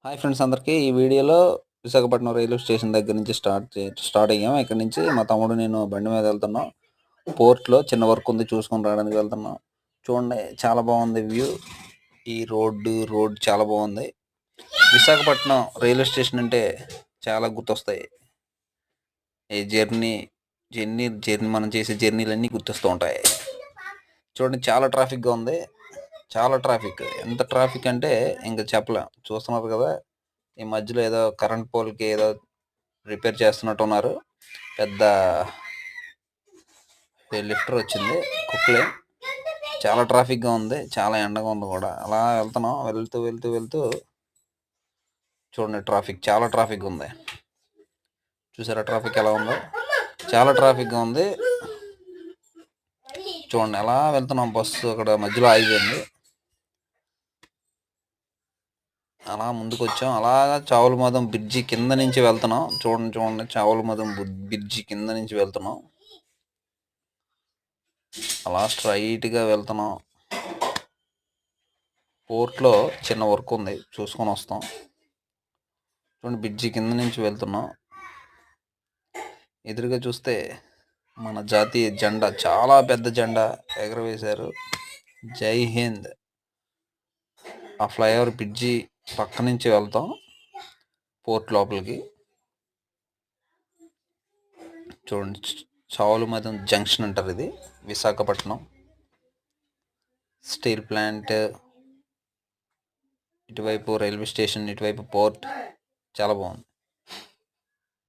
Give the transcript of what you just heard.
Hi friends అందరికీ ఈ వీడియోలో విశాఖపట్నం రైల్వే స్టేషన్ దగ్గర నుంచి స్టార్ట్ అయ్యాం. ఇక్కడ నుంచి మా తమ్ముడు నేను బండి మీద వెళ్తున్నాం. పోర్ట్లో చిన్న వర్క్ ఉంది, చూసుకొని రావడానికి వెళ్తున్నాం. చూడండి, చాలా బాగుంది వ్యూ. ఈ రోడ్ చాలా బాగుంది. విశాఖపట్నం రైల్వే స్టేషన్ అంటే చాలా గుర్తొస్తాయి. ఈ జర్నీ మనం చేసే జర్నీలన్నీ గుర్తొస్తూ ఉంటాయి. చూడండి, చాలా ట్రాఫిక్గా ఉంది. చాలా ట్రాఫిక్. ఎంత ట్రాఫిక్ అంటే ఇంకా చెప్పలేం. చూస్తున్నారు కదా, ఈ మధ్యలో ఏదో కరెంట్ పోల్కి ఏదో రిపేర్ చేస్తున్నట్టు ఉన్నారు. పెద్ద లిఫ్టర్ వచ్చింది, కుక్లే. చాలా ట్రాఫిక్గా ఉంది, చాలా ఎండగా ఉంది కూడా. అలా వెళ్తున్నాం, వెళ్తూ చూడండి, చాలా ట్రాఫిక్ ఉంది. చూసారా ట్రాఫిక్ ఎలా ఉందో? చాలా ట్రాఫిక్గా ఉంది. చూడండి, ఎలా వెళ్తున్నాం. బస్సు అక్కడ మధ్యలో ఆగిపోయింది. అలా ముందుకు వచ్చాం. అలాగా చావులమదం బ్రిడ్జి కింద నుంచి వెళ్తున్నాం. చూడండి, చావులమదం బ్రిడ్జి కింద నుంచి వెళ్తున్నాం. అలా స్ట్రైట్గా వెళ్తున్నాం. పోర్ట్లో చిన్న వర్క్ ఉంది, చూసుకొని వస్తాం. చూడండి, బ్రిడ్జి కింద నుంచి వెళ్తున్నాం. ఎదురుగా చూస్తే మన జాతీయ జెండా, చాలా పెద్ద జెండా ఎగరవేశారు. జై హింద్. ఆ ఫ్లైఓవర్ బ్రిడ్జి పక్క నుంచి వెళ్తాం పోర్ట్ లోపలికి. చూడండి, చావులమదం జంక్షన్ అంటారు ఇది. విశాఖపట్నం స్టీల్ ప్లాంట్, ఇటువైపు రైల్వే స్టేషన్, ఇటువైపు పోర్ట్. చాలా బాగుంది.